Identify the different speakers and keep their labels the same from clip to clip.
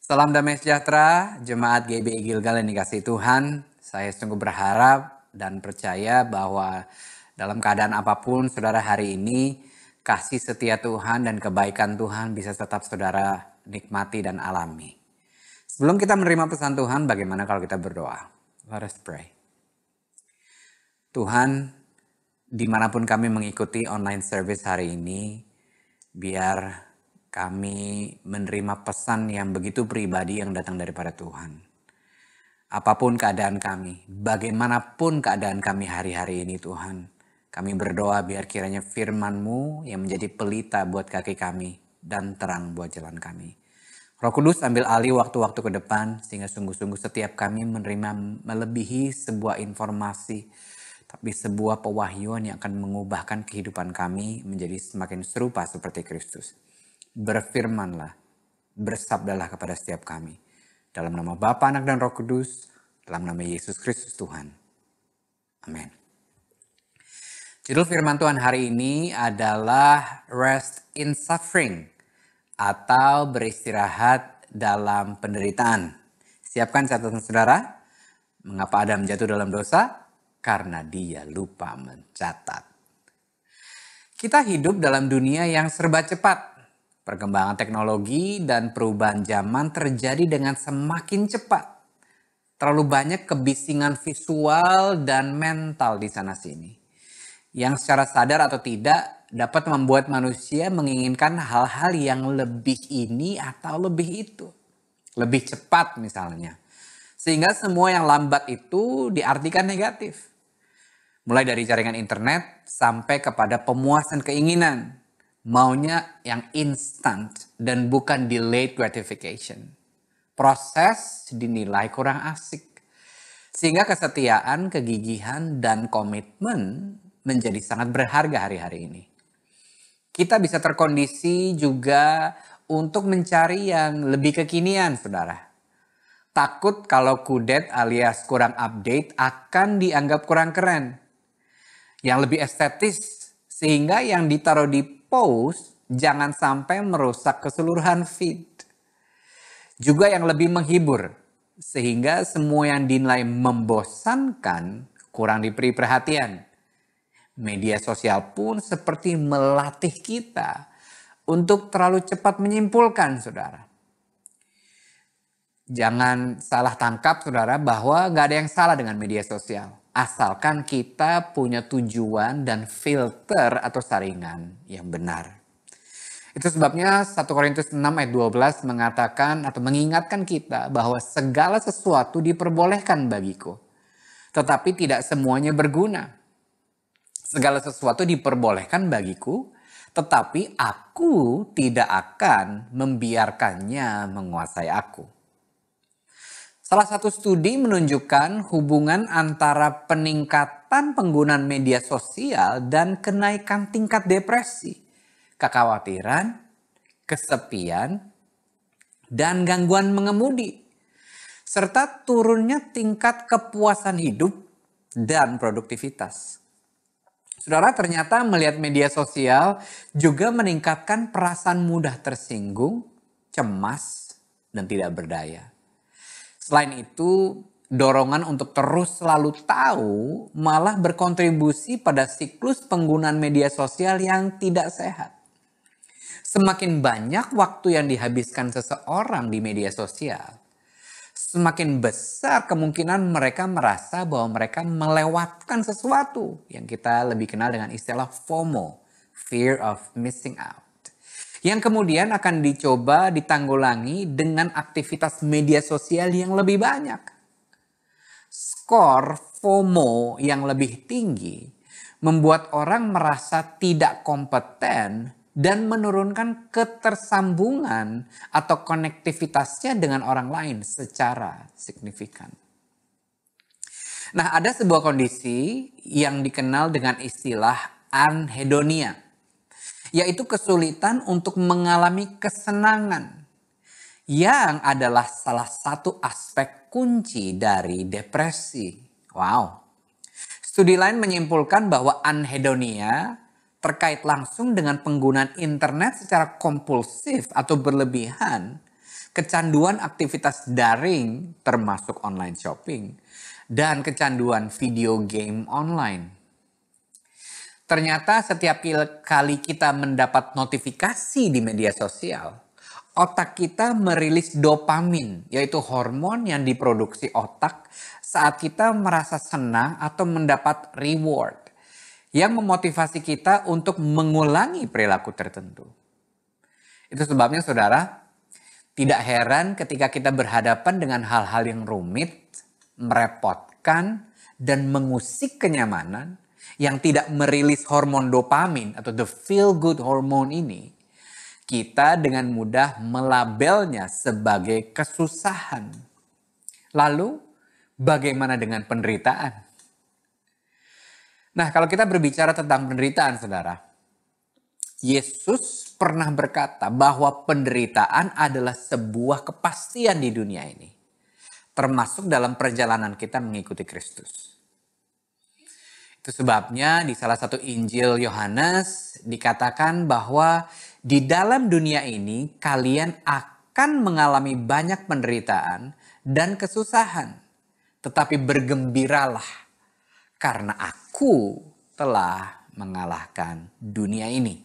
Speaker 1: Salam damai sejahtera, Jemaat GBI Gilgal yang dikasihi Tuhan. Saya sungguh berharap dan percaya bahwa dalam keadaan apapun saudara hari ini, kasih setia Tuhan dan kebaikan Tuhan bisa tetap saudara nikmati dan alami. Sebelum kita menerima pesan Tuhan, bagaimana kalau kita berdoa? Let us pray. Tuhan, dimanapun kami mengikuti online service hari ini, biar kami menerima pesan yang begitu pribadi yang datang daripada Tuhan. Apapun keadaan kami, bagaimanapun keadaan kami hari-hari ini Tuhan, kami berdoa biar kiranya firman-Mu yang menjadi pelita buat kaki kami dan terang buat jalan kami. Roh Kudus ambil alih waktu-waktu ke depan sehingga sungguh-sungguh setiap kami menerima melebihi sebuah informasi, tapi sebuah pewahyuan yang akan mengubahkan kehidupan kami menjadi semakin serupa seperti Kristus. Berfirmanlah, bersabdalah kepada setiap kami. Dalam nama Bapa, Anak, dan Roh Kudus, dalam nama Yesus Kristus Tuhan. Amin. Judul firman Tuhan hari ini adalah Rest in Suffering atau beristirahat dalam penderitaan. Siapkan catatan saudara. Mengapa Adam jatuh dalam dosa? Karena dia lupa mencatat. Kita hidup dalam dunia yang serba cepat. Perkembangan teknologi dan perubahan zaman terjadi dengan semakin cepat. Terlalu banyak kebisingan visual dan mental di sana-sini. Yang secara sadar atau tidak dapat membuat manusia menginginkan hal-hal yang lebih ini atau lebih itu. Lebih cepat misalnya. Sehingga semua yang lambat itu diartikan negatif. Mulai dari jaringan internet sampai kepada pemuasan keinginan. Maunya yang instant dan bukan delayed gratification. Proses dinilai kurang asik. Sehingga kesetiaan, kegigihan, dan komitmen menjadi sangat berharga hari-hari ini. Kita bisa terkondisi juga untuk mencari yang lebih kekinian, saudara. Takut kalau kudet alias kurang update akan dianggap kurang keren. Yang lebih estetis, sehingga yang ditaruh di post jangan sampai merusak keseluruhan feed. Juga yang lebih menghibur, sehingga semua yang dinilai membosankan kurang diberi perhatian. Media sosial pun seperti melatih kita untuk terlalu cepat menyimpulkan, saudara. Jangan salah tangkap, saudara, bahwa gak ada yang salah dengan media sosial. Asalkan kita punya tujuan dan filter atau saringan yang benar. Itu sebabnya 1 Korintus 6 ayat 12 mengatakan atau mengingatkan kita bahwa segala sesuatu diperbolehkan bagiku. Tetapi tidak semuanya berguna. Segala sesuatu diperbolehkan bagiku, tetapi aku tidak akan membiarkannya menguasai aku. Salah satu studi menunjukkan hubungan antara peningkatan penggunaan media sosial dan kenaikan tingkat depresi, kekhawatiran, kesepian, dan gangguan mengemudi, serta turunnya tingkat kepuasan hidup dan produktivitas. Saudara, ternyata melihat media sosial juga meningkatkan perasaan mudah tersinggung, cemas, dan tidak berdaya. Selain itu, dorongan untuk terus selalu tahu malah berkontribusi pada siklus penggunaan media sosial yang tidak sehat. Semakin banyak waktu yang dihabiskan seseorang di media sosial, semakin besar kemungkinan mereka merasa bahwa mereka melewatkan sesuatu yang kita lebih kenal dengan istilah FOMO, Fear of Missing Out. Yang kemudian akan dicoba ditanggulangi dengan aktivitas media sosial yang lebih banyak. Skor FOMO yang lebih tinggi membuat orang merasa tidak kompeten dan menurunkan ketersambungan atau konektivitasnya dengan orang lain secara signifikan. Nah, ada sebuah kondisi yang dikenal dengan istilah anhedonia, yaitu kesulitan untuk mengalami kesenangan, yang adalah salah satu aspek kunci dari depresi. Wow. Studi lain menyimpulkan bahwa anhedonia terkait langsung dengan penggunaan internet secara kompulsif atau berlebihan kecanduan aktivitas daring termasuk online shopping, dan kecanduan video game online. Ternyata setiap kali kita mendapat notifikasi di media sosial, otak kita merilis dopamin, yaitu hormon yang diproduksi otak saat kita merasa senang atau mendapat reward, yang memotivasi kita untuk mengulangi perilaku tertentu. Itu sebabnya saudara, tidak heran ketika kita berhadapan dengan hal-hal yang rumit, merepotkan, dan mengusik kenyamanan yang tidak merilis hormon dopamin atau the feel good hormone ini, kita dengan mudah melabelnya sebagai kesusahan. Lalu, bagaimana dengan penderitaan? Nah, kalau kita berbicara tentang penderitaan, saudara, Yesus pernah berkata bahwa penderitaan adalah sebuah kepastian di dunia ini, termasuk dalam perjalanan kita mengikuti Kristus. Itu sebabnya di salah satu Injil Yohanes dikatakan bahwa di dalam dunia ini kalian akan mengalami banyak penderitaan dan kesusahan, tetapi bergembiralah karena aku telah mengalahkan dunia ini.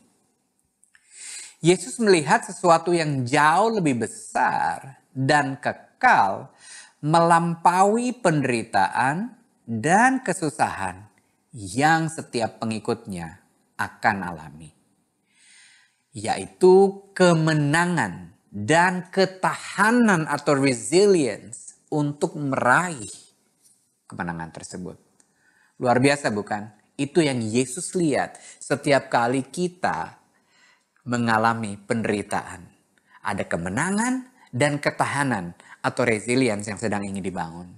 Speaker 1: Yesus melihat sesuatu yang jauh lebih besar dan kekal melampaui penderitaan dan kesusahan yang setiap pengikutnya akan alami, yaitu kemenangan dan ketahanan atau resilience untuk meraih kemenangan tersebut. Luar biasa bukan? Itu yang Yesus lihat setiap kali kita mengalami penderitaan. Ada kemenangan dan ketahanan atau resilience yang sedang ingin dibangun.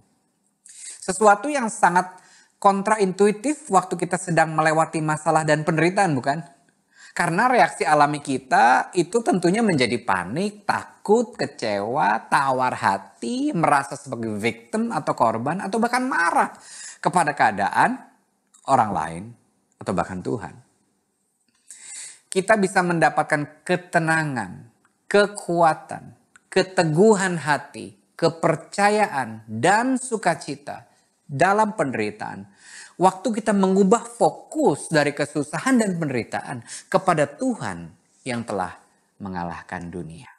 Speaker 1: Sesuatu yang sangat kontraintuitif waktu kita sedang melewati masalah dan penderitaan, bukan? Karena reaksi alami kita itu tentunya menjadi panik, takut, kecewa, tawar hati, merasa sebagai victim atau korban, atau bahkan marah kepada keadaan orang lain atau bahkan Tuhan. Kita bisa mendapatkan ketenangan, kekuatan, keteguhan hati, kepercayaan, dan sukacita dalam penderitaan. Waktu kita mengubah fokus dari kesusahan dan penderitaan kepada Tuhan yang telah mengalahkan dunia.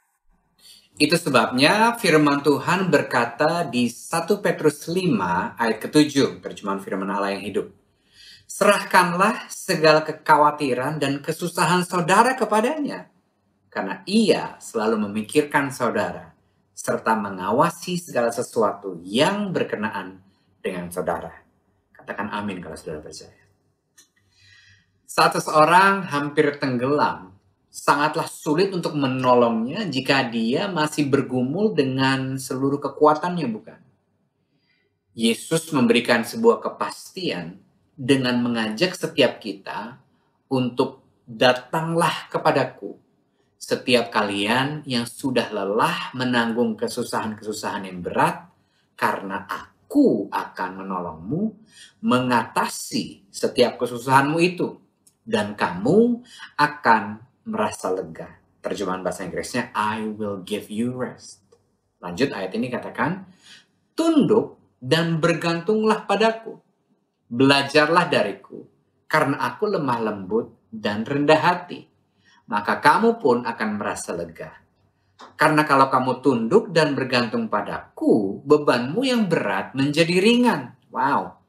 Speaker 1: Itu sebabnya firman Tuhan berkata di 1 Petrus 5 ayat ke-7, terjemahan firman Allah yang hidup. Serahkanlah segala kekhawatiran dan kesusahan saudara kepadanya, karena ia selalu memikirkan saudara, serta mengawasi segala sesuatu yang berkenaan dengan saudara. Katakan amin kalau saudara percaya. Saat seseorang hampir tenggelam, sangatlah sulit untuk menolongnya jika dia masih bergumul dengan seluruh kekuatannya, bukan? Yesus memberikan sebuah kepastian dengan mengajak setiap kita untuk datanglah kepadaku, setiap kalian yang sudah lelah menanggung kesusahan-kesusahan yang berat, karena aku akan menolongmu mengatasi setiap kesusahanmu itu, dan kamu akan merasa lega. Terjemahan bahasa Inggrisnya, I will give you rest. Lanjut ayat ini katakan, tunduk dan bergantunglah padaku. Belajarlah dariku, karena aku lemah lembut dan rendah hati. Maka kamu pun akan merasa lega. Karena kalau kamu tunduk dan bergantung padaku, bebanmu yang berat menjadi ringan. Wow.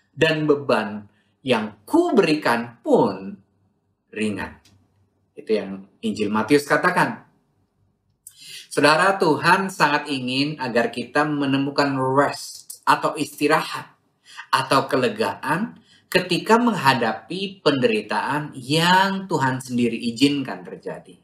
Speaker 1: Dan beban yang ku berikan pun ringan. Itu yang Injil Matius katakan. Saudara, Tuhan sangat ingin agar kita menemukan rest atau istirahat atau kelegaan ketika menghadapi penderitaan yang Tuhan sendiri izinkan terjadi.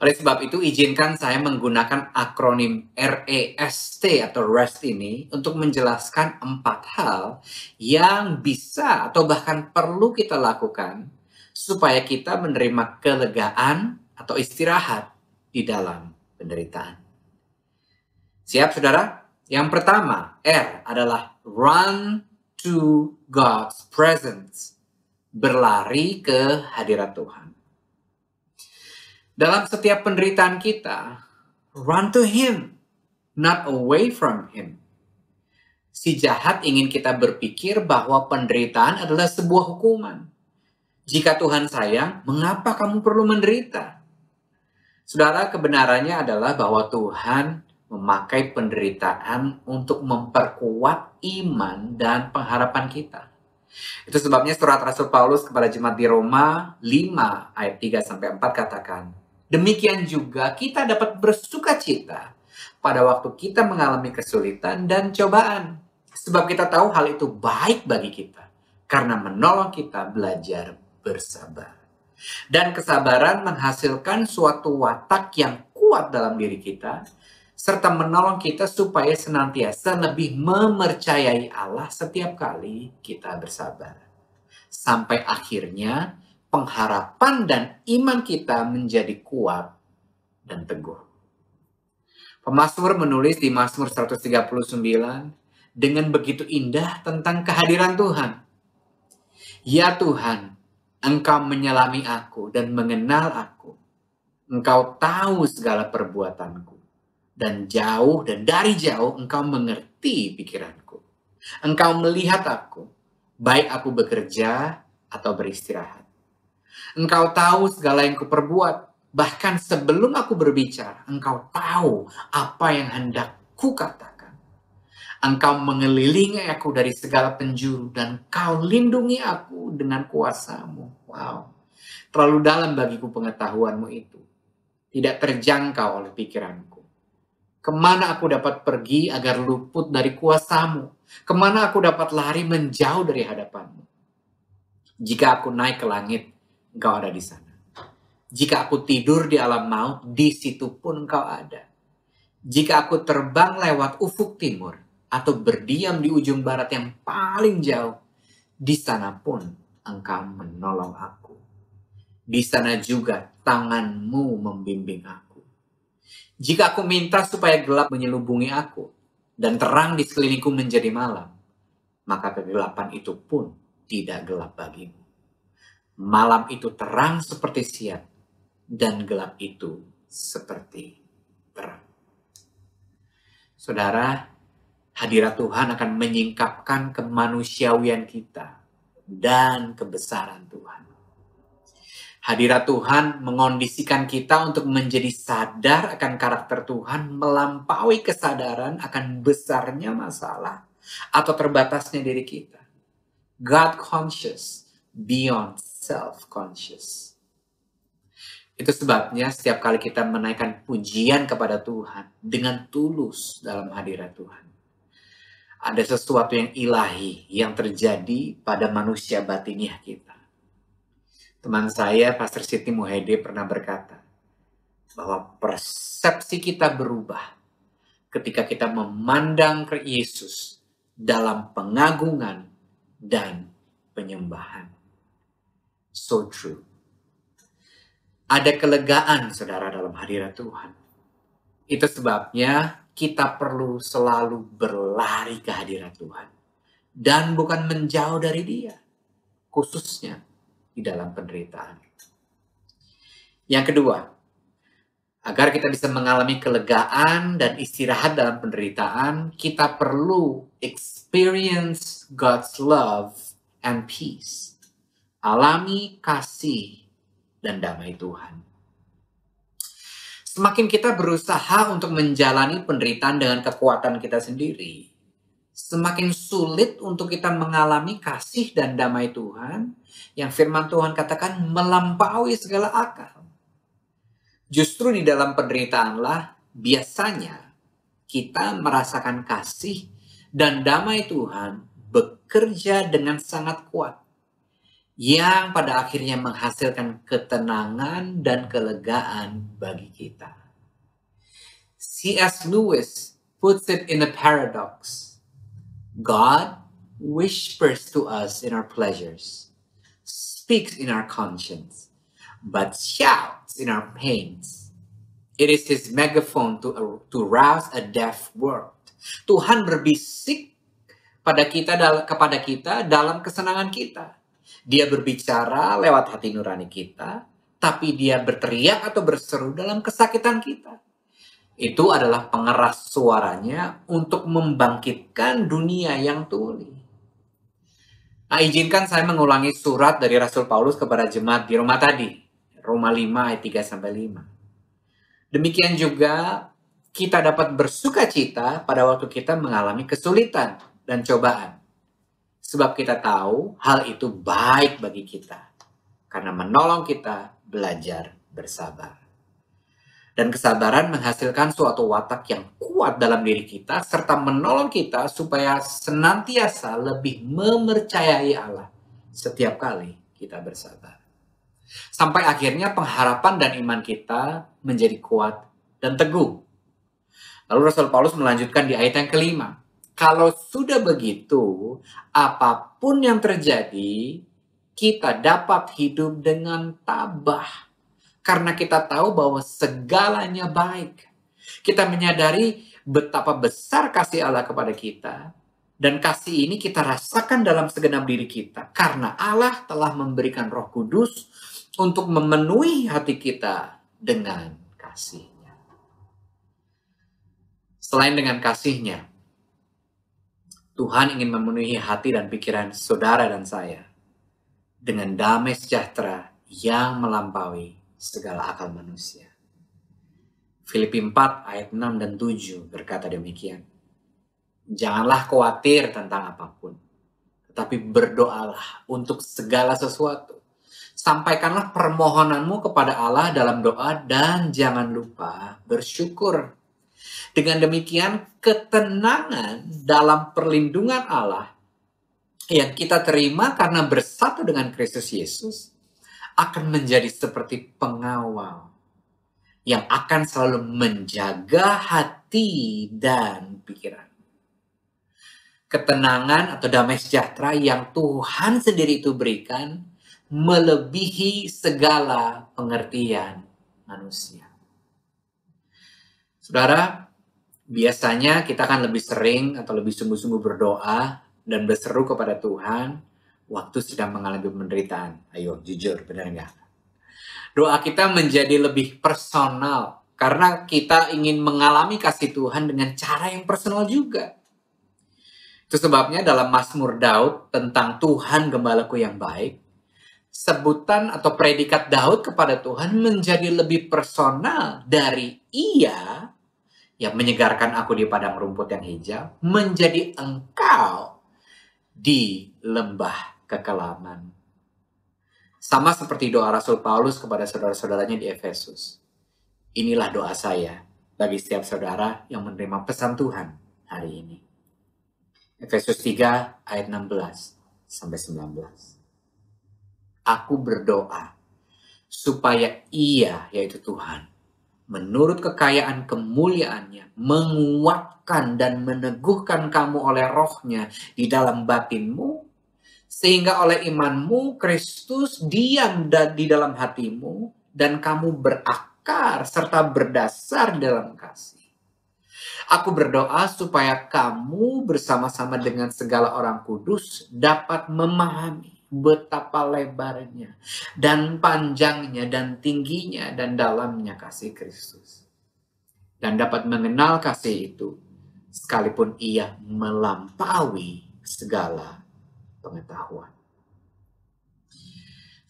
Speaker 1: Oleh sebab itu, izinkan saya menggunakan akronim REST atau REST ini untuk menjelaskan 4 hal yang bisa atau bahkan perlu kita lakukan supaya kita menerima kelegaan atau istirahat di dalam penderitaan. Siap, saudara? Yang pertama, R adalah run to God's presence. Berlari ke hadirat Tuhan. Dalam setiap penderitaan kita, Run to Him, not away from Him. Si jahat ingin kita berpikir bahwa penderitaan adalah sebuah hukuman. Jika Tuhan sayang, mengapa kamu perlu menderita? Saudara, kebenarannya adalah bahwa Tuhan memakai penderitaan untuk memperkuat iman dan pengharapan kita. Itu sebabnya surat Rasul Paulus kepada jemaat di Roma 5 ayat 3-4 katakan, demikian juga kita dapat bersuka cita pada waktu kita mengalami kesulitan dan cobaan. Sebab kita tahu hal itu baik bagi kita, karena menolong kita belajar bersabar. Dan kesabaran menghasilkan suatu watak yang kuat dalam diri kita, serta menolong kita supaya senantiasa lebih mempercayai Allah setiap kali kita bersabar. Sampai akhirnya pengharapan dan iman kita menjadi kuat dan teguh. Pemazmur menulis di Mazmur 139 dengan begitu indah tentang kehadiran Tuhan. Ya Tuhan, Engkau menyelami aku dan mengenal aku. Engkau tahu segala perbuatanku. Dan jauh dan dari jauh Engkau mengerti pikiranku. Engkau melihat aku, baik aku bekerja atau beristirahat. Engkau tahu segala yang kuperbuat. Bahkan sebelum aku berbicara, Engkau tahu apa yang hendak kukatakan. Engkau mengelilingi aku dari segala penjuru dan Kau lindungi aku dengan kuasa-Mu. Wow, terlalu dalam bagiku pengetahuan-Mu itu. Tidak terjangkau oleh pikiranku. Kemana aku dapat pergi agar luput dari kuasa-Mu? Kemana aku dapat lari menjauh dari hadapan-Mu? Jika aku naik ke langit, Engkau ada di sana. Jika aku tidur di alam maut, di situ pun Engkau ada. Jika aku terbang lewat ufuk timur, atau berdiam di ujung barat yang paling jauh, di sana pun Engkau menolong aku. Di sana juga tangan-Mu membimbing aku. Jika aku minta supaya gelap menyelubungi aku, dan terang di sekelilingku menjadi malam, maka kegelapan itu pun tidak gelap bagimu. Malam itu terang seperti siang, dan gelap itu seperti terang. Saudara, hadirat Tuhan akan menyingkapkan kemanusiawian kita dan kebesaran Tuhan. Hadirat Tuhan mengondisikan kita untuk menjadi sadar akan karakter Tuhan melampaui kesadaran akan besarnya masalah atau terbatasnya diri kita. God conscious beyond self-conscious. Itu sebabnya setiap kali kita menaikkan pujian kepada Tuhan dengan tulus dalam hadirat Tuhan, ada sesuatu yang ilahi yang terjadi pada manusia batiniah kita. Teman saya, Pastor Siti Muhede, pernah berkata bahwa persepsi kita berubah ketika kita memandang ke Yesus dalam pengagungan dan penyembahan. So true. Ada kelegaan, saudara, dalam hadirat Tuhan. Itu sebabnya kita perlu selalu berlari ke hadirat Tuhan. Dan bukan menjauh dari Dia. Khususnya di dalam penderitaan. Yang kedua, agar kita bisa mengalami kelegaan dan istirahat dalam penderitaan, kita perlu experience God's love and peace. Alami kasih dan damai Tuhan. Semakin kita berusaha untuk menjalani penderitaan dengan kekuatan kita sendiri, semakin sulit untuk kita mengalami kasih dan damai Tuhan yang firman Tuhan katakan melampaui segala akal. Justru di dalam penderitaanlah biasanya kita merasakan kasih dan damai Tuhan bekerja dengan sangat kuat, yang pada akhirnya menghasilkan ketenangan dan kelegaan bagi kita. C.S. Lewis puts it in a paradox. God whispers to us in our pleasures, speaks in our conscience, but shouts in our pains. It is His megaphone to rouse a deaf world. Tuhan berbisik kepada kita dalam kesenangan kita. Dia berbicara lewat hati nurani kita, tapi Dia berteriak atau berseru dalam kesakitan kita. Itu adalah pengeras suaranya untuk membangkitkan dunia yang tuli. Nah, izinkan saya mengulangi surat dari Rasul Paulus kepada jemaat di Roma tadi. Roma 5 ayat 3-5. Demikian juga kita dapat bersuka cita pada waktu kita mengalami kesulitan dan cobaan. Sebab kita tahu hal itu baik bagi kita. Karena menolong kita belajar bersabar. Dan kesabaran menghasilkan suatu watak yang kuat dalam diri kita, serta menolong kita supaya senantiasa lebih mempercayai Allah setiap kali kita bersabar. Sampai akhirnya pengharapan dan iman kita menjadi kuat dan teguh. Lalu Rasul Paulus melanjutkan di ayat yang kelima. Kalau sudah begitu, apapun yang terjadi, kita dapat hidup dengan tabah. Karena kita tahu bahwa segalanya baik. Kita menyadari betapa besar kasih Allah kepada kita. Dan kasih ini kita rasakan dalam segenap diri kita. Karena Allah telah memberikan Roh Kudus untuk memenuhi hati kita dengan kasih-Nya. Selain dengan kasih-Nya, Tuhan ingin memenuhi hati dan pikiran saudara dan saya dengan damai sejahtera yang melampaui segala akal manusia. Filipi 4 ayat 6 dan 7 berkata demikian. Janganlah khawatir tentang apapun, tetapi berdoalah untuk segala sesuatu. Sampaikanlah permohonanmu kepada Allah dalam doa dan jangan lupa bersyukur. Dengan demikian, ketenangan dalam perlindungan Allah yang kita terima karena bersatu dengan Kristus Yesus akan menjadi seperti pengawal yang akan selalu menjaga hati dan pikiran. Ketenangan atau damai sejahtera yang Tuhan sendiri itu berikan melebihi segala pengertian manusia. Saudara, biasanya kita akan lebih sering atau lebih sungguh-sungguh berdoa dan berseru kepada Tuhan waktu sedang mengalami penderitaan. Ayo, jujur, benar nggak? Doa kita menjadi lebih personal karena kita ingin mengalami kasih Tuhan dengan cara yang personal juga. Itu sebabnya dalam Mazmur Daud tentang Tuhan Gembalaku yang baik, sebutan atau predikat Daud kepada Tuhan menjadi lebih personal dari Ia yang menyegarkan aku di padang rumput yang hijau, menjadi Engkau di lembah kekelaman. Sama seperti doa Rasul Paulus kepada saudara-saudaranya di Efesus. Inilah doa saya bagi setiap saudara yang menerima pesan Tuhan hari ini. Efesus 3 ayat 16-19. Aku berdoa supaya Ia, yaitu Tuhan, menurut kekayaan kemuliaannya, menguatkan dan meneguhkan kamu oleh Roh-Nya di dalam batinmu, sehingga oleh imanmu Kristus diam di dalam hatimu, dan kamu berakar serta berdasar dalam kasih. Aku berdoa supaya kamu bersama-sama dengan segala orang kudus dapat memahami betapa lebarnya dan panjangnya dan tingginya dan dalamnya kasih Kristus. Dan dapat mengenal kasih itu sekalipun ia melampaui segala pengetahuan.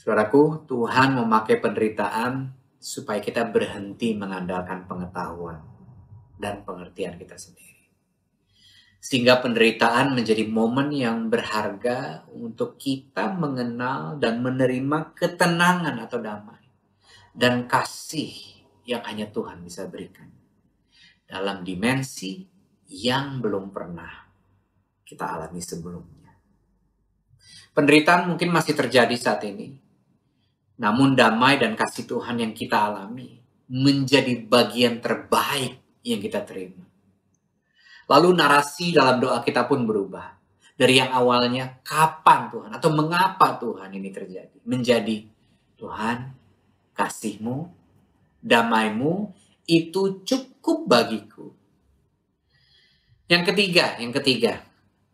Speaker 1: Saudaraku, Tuhan memakai penderitaan supaya kita berhenti mengandalkan pengetahuan dan pengertian kita sendiri. Sehingga penderitaan menjadi momen yang berharga untuk kita mengenal dan menerima ketenangan atau damai dan kasih yang hanya Tuhan bisa berikan dalam dimensi yang belum pernah kita alami sebelumnya. Penderitaan mungkin masih terjadi saat ini, namun damai dan kasih Tuhan yang kita alami menjadi bagian terbaik yang kita terima. Lalu narasi dalam doa kita pun berubah. Dari yang awalnya, kapan Tuhan atau mengapa Tuhan ini terjadi, menjadi Tuhan, kasih-Mu, damai-Mu itu cukup bagiku. Yang ketiga,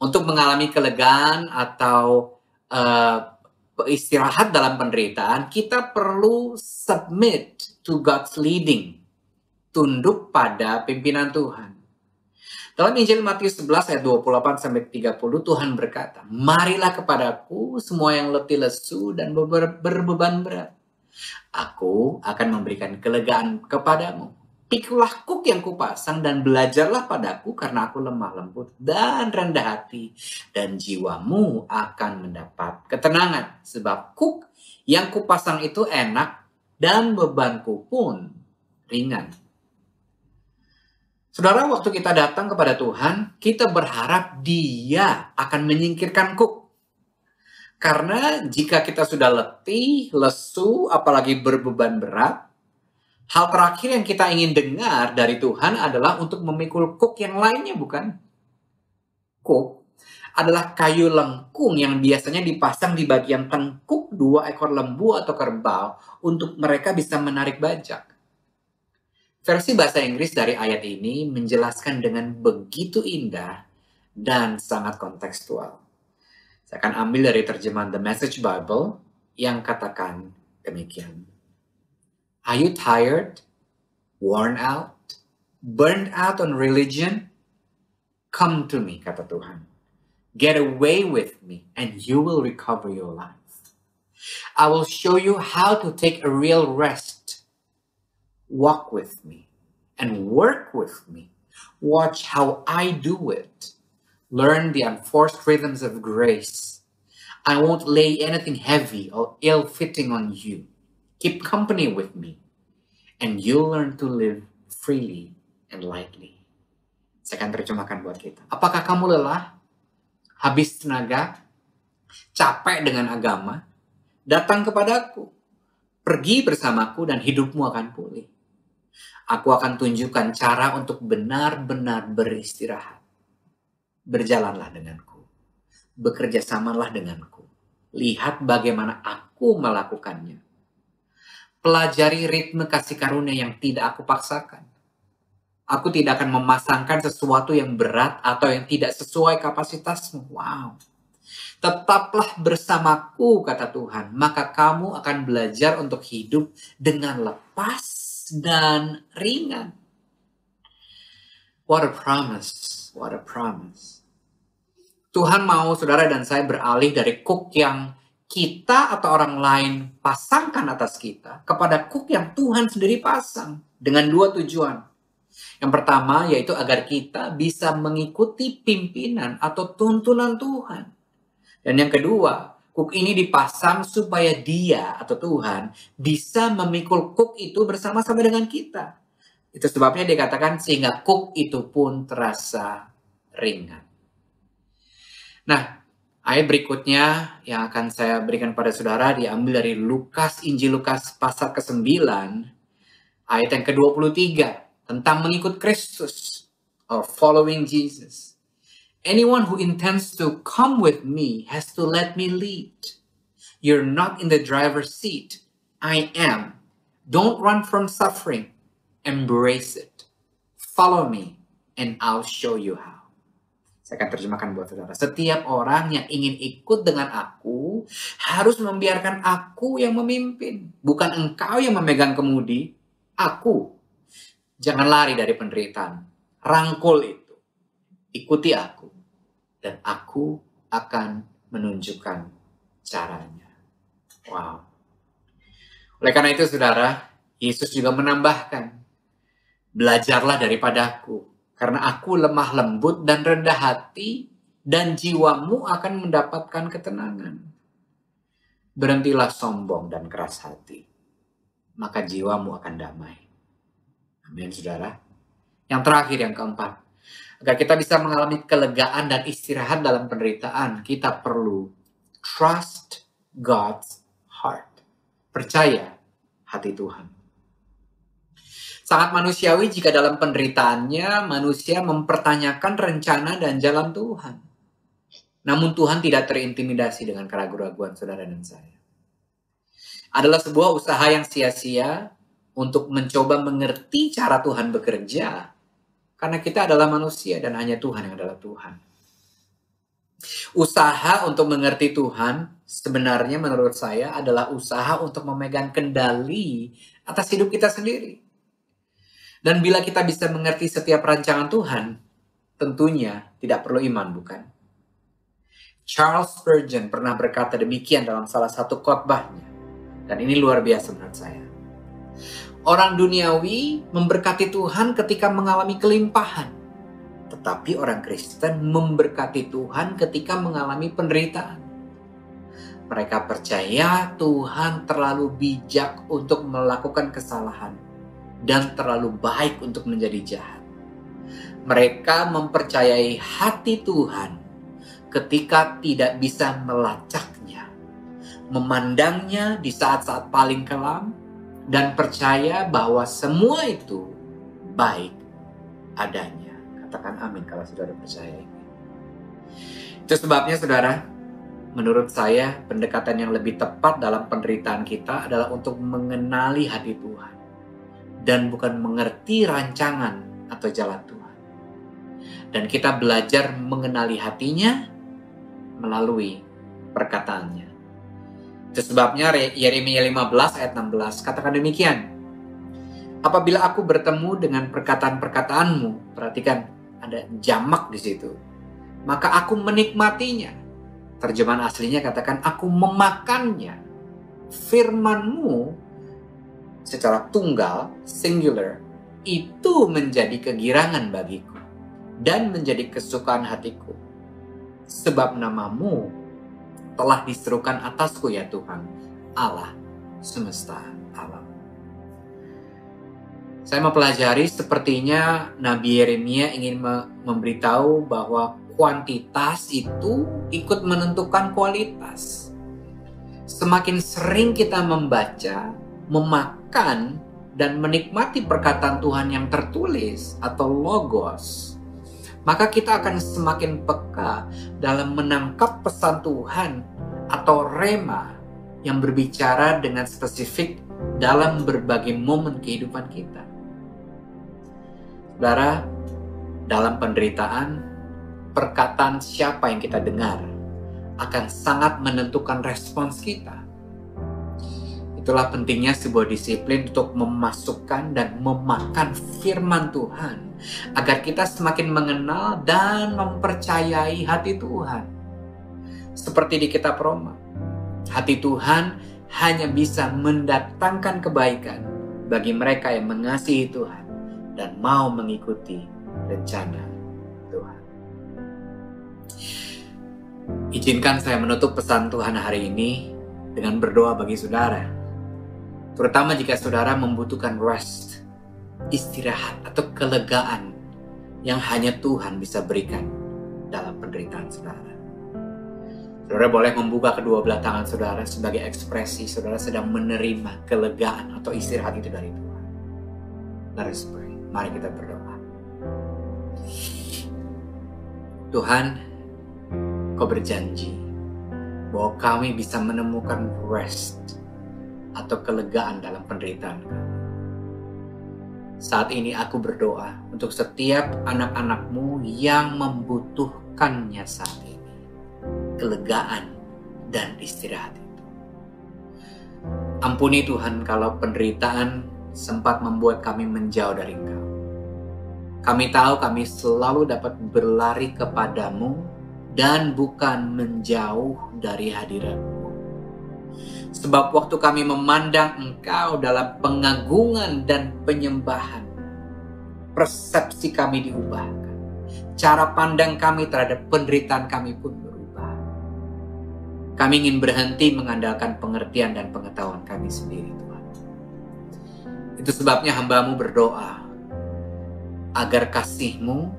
Speaker 1: untuk mengalami kelegaan atau istirahat dalam penderitaan, kita perlu submit to God's leading,
Speaker 2: tunduk pada pimpinan Tuhan. Dalam Injil Matius 11 ayat 28-30, Tuhan berkata, "Marilah kepadaku semua yang letih lesu dan berbeban berat. Aku akan memberikan kelegaan kepadamu. Pikulah kuk yang kupasang dan belajarlah padaku karena aku lemah lembut dan rendah hati. Dan jiwamu akan mendapat ketenangan. Sebab kuk yang kupasang itu enak dan bebanku pun ringan." Saudara, waktu kita datang kepada Tuhan, kita berharap Dia akan menyingkirkan kuk. Karena jika kita sudah letih, lesu, apalagi berbeban berat, hal terakhir yang kita ingin dengar dari Tuhan adalah untuk memikul kuk yang lainnya, bukan? Kuk adalah kayu lengkung yang biasanya dipasang di bagian tengkuk 2 ekor lembu atau kerbau untuk mereka bisa menarik bajak. Versi bahasa Inggris dari ayat ini menjelaskan dengan begitu indah dan sangat kontekstual. Saya akan ambil dari terjemahan The Message Bible yang katakan demikian. Are you tired, worn out, burned out on religion? Come to me, kata Tuhan. Get away with me and you will recover your life. I will show you how to take a real rest. Walk with me and work with me. Watch how I do it. Learn the unforced rhythms of grace. I won't lay anything heavy or ill-fitting on you. Keep company with me, and you'll learn to live freely and lightly. Saya akan terjemahkan buat kita. Apakah kamu lelah? Habis tenaga? Capek dengan agama? Datang kepadaku. Pergi bersamaku dan hidupmu akan pulih. Aku akan tunjukkan cara untuk benar-benar beristirahat. Berjalanlah denganku. Bekerja samalah denganku. Lihat bagaimana aku melakukannya. Pelajari ritme kasih karunia yang tidak aku paksakan. Aku tidak akan memasangkan sesuatu yang berat atau yang tidak sesuai kapasitasmu. Wow. Tetaplah bersamaku, kata Tuhan. Maka kamu akan belajar untuk hidup dengan lepas dan ringan. What a promise. What a promise. Tuhan mau saudara dan saya beralih dari kuk yang kita atau orang lain pasangkan atas kita kepada kuk yang Tuhan sendiri pasang dengan 2 tujuan. Yang pertama yaitu agar kita bisa mengikuti pimpinan atau tuntunan Tuhan. Dan yang kedua, kuk ini dipasang supaya Dia atau Tuhan bisa memikul kuk itu bersama-sama dengan kita. Itu sebabnya dikatakan sehingga kuk itu pun terasa ringan. Nah, ayat berikutnya yang akan saya berikan pada saudara diambil dari Injil Lukas pasal ke-9, ayat yang ke-23 tentang mengikut Kristus or following Jesus. Anyone who intends to come with me has to let me lead. You're not in the driver's seat. I am. Don't run from suffering. Embrace it. Follow me and I'll show you how. Saya akan terjemahkan buat saudara. Setiap orang yang ingin ikut dengan aku harus membiarkan aku yang memimpin. Bukan engkau yang memegang kemudi. Aku. Jangan lari dari penderitaan. Rangkul itu. Ikuti aku. Dan aku akan menunjukkan caranya. Wow. Oleh karena itu saudara, Yesus juga menambahkan, belajarlah daripadaku, karena aku lemah lembut dan rendah hati, dan jiwamu akan mendapatkan ketenangan. Berhentilah sombong dan keras hati, maka jiwamu akan damai. Amin saudara. Yang terakhir, yang keempat, agar kita bisa mengalami kelegaan dan istirahat dalam penderitaan, kita perlu trust God's heart. Percaya hati Tuhan. Sangat manusiawi jika dalam penderitaannya manusia mempertanyakan rencana dan jalan Tuhan. Namun Tuhan tidak terintimidasi dengan keraguan-keraguan saudara dan saya. Adalah sebuah usaha yang sia-sia untuk mencoba mengerti cara Tuhan bekerja. Karena kita adalah manusia dan hanya Tuhan yang adalah Tuhan. Usaha untuk mengerti Tuhan sebenarnya menurut saya adalah usaha untuk memegang kendali atas hidup kita sendiri. Dan bila kita bisa mengerti setiap rancangan Tuhan, tentunya tidak perlu iman, bukan? Charles Spurgeon pernah berkata demikian dalam salah satu khotbahnya. Dan ini luar biasa menurut saya. Orang duniawi memberkati Tuhan ketika mengalami kelimpahan. Tetapi orang Kristen memberkati Tuhan ketika mengalami penderitaan. Mereka percaya Tuhan terlalu bijak untuk melakukan kesalahan dan terlalu baik untuk menjadi jahat. Mereka mempercayai hati Tuhan ketika tidak bisa melacaknya, memandangnya di saat-saat paling kelam, dan percaya bahwa semua itu baik adanya. Katakan amin kalau saudara percaya ini. Itu sebabnya saudara, menurut saya pendekatan yang lebih tepat dalam penderitaan kita adalah untuk mengenali hati Tuhan dan bukan mengerti rancangan atau jalan Tuhan. Dan kita belajar mengenali hatinya melalui perkataannya. Itu sebabnya Yeremia 15 ayat 16 katakan demikian. Apabila aku bertemu dengan perkataan-perkataanmu, perhatikan ada jamak di situ, maka aku menikmatinya. Terjemahan aslinya katakan aku memakannya. Firman-Mu secara tunggal, singular, itu menjadi kegirangan bagiku dan menjadi kesukaan hatiku. Sebab nama-Mu telah diserukan atasku ya Tuhan, Allah semesta alam. Saya mempelajari sepertinya Nabi Yeremia ingin memberitahu bahwa kuantitas itu ikut menentukan kualitas. Semakin sering kita membaca, memakan, dan menikmati perkataan Tuhan yang tertulis atau logos, maka kita akan semakin peka dalam menangkap pesan Tuhan atau rema yang berbicara dengan spesifik dalam berbagai momen kehidupan kita. Saudara, dalam penderitaan, perkataan siapa yang kita dengar akan sangat menentukan respons kita. Itulah pentingnya sebuah disiplin untuk memasukkan dan memakan firman Tuhan agar kita semakin mengenal dan mempercayai hati Tuhan. Seperti di kitab Roma, hati Tuhan hanya bisa mendatangkan kebaikan bagi mereka yang mengasihi Tuhan dan mau mengikuti rencana Tuhan. Izinkan saya menutup pesan Tuhan hari ini dengan berdoa bagi saudara. Terutama jika saudara membutuhkan rest, istirahat atau kelegaan yang hanya Tuhan bisa berikan dalam penderitaan saudara. Saudara boleh membuka kedua belah tangan saudara sebagai ekspresi saudara sedang menerima kelegaan atau istirahat itu dari Tuhan. Let us pray. Mari kita berdoa. Tuhan, Kau berjanji bahwa kami bisa menemukan rest atau kelegaan dalam penderitaan kami. Saat ini aku berdoa untuk setiap anak-anak-Mu yang membutuhkannya saat ini. Kelegaan dan istirahat itu. Ampuni Tuhan kalau penderitaan sempat membuat kami menjauh dari Engkau. Kami tahu kami selalu dapat berlari kepadamu dan bukan menjauh dari hadirat-Mu. Sebab waktu kami memandang Engkau dalam pengagungan dan penyembahan, persepsi kami diubahkan. Cara pandang kami terhadap penderitaan kami pun berubah. Kami ingin berhenti mengandalkan pengertian dan pengetahuan kami sendiri, Tuhan. Itu sebabnya hamba-Mu berdoa agar kasih-Mu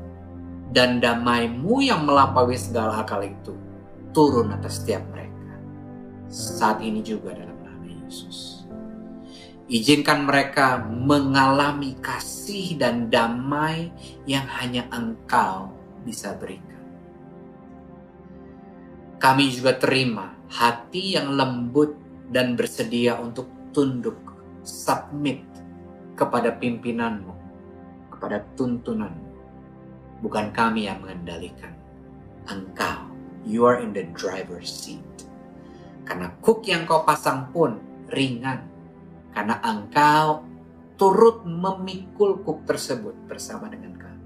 Speaker 2: dan damai-Mu yang melampaui segala akal itu turun atas setiap mereka. Saat ini juga dalam nama Yesus. Izinkan mereka mengalami kasih dan damai yang hanya Engkau bisa berikan. Kami juga terima hati yang lembut dan bersedia untuk tunduk, submit kepada pimpinan-Mu, kepada tuntunan-Mu. Bukan kami yang mengendalikan. Engkau, you are in the driver's seat. Karena kuk yang Kau pasang pun ringan. Karena Engkau turut memikul kuk tersebut bersama dengan kami.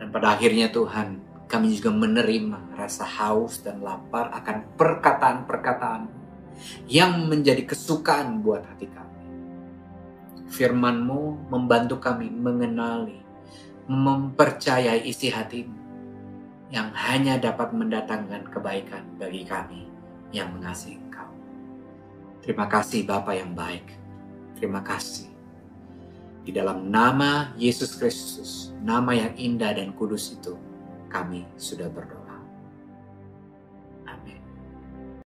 Speaker 2: Dan pada akhirnya Tuhan, kami juga menerima rasa haus dan lapar akan perkataan-perkataan yang menjadi kesukaan buat hati kami. Firman-Mu membantu kami mengenali, mempercayai isi hati-Mu yang hanya dapat mendatangkan kebaikan bagi kami yang mengasihi Engkau. Terima kasih Bapa yang baik. Terima kasih. Di dalam nama Yesus Kristus, nama yang indah dan kudus itu, kami sudah berdoa.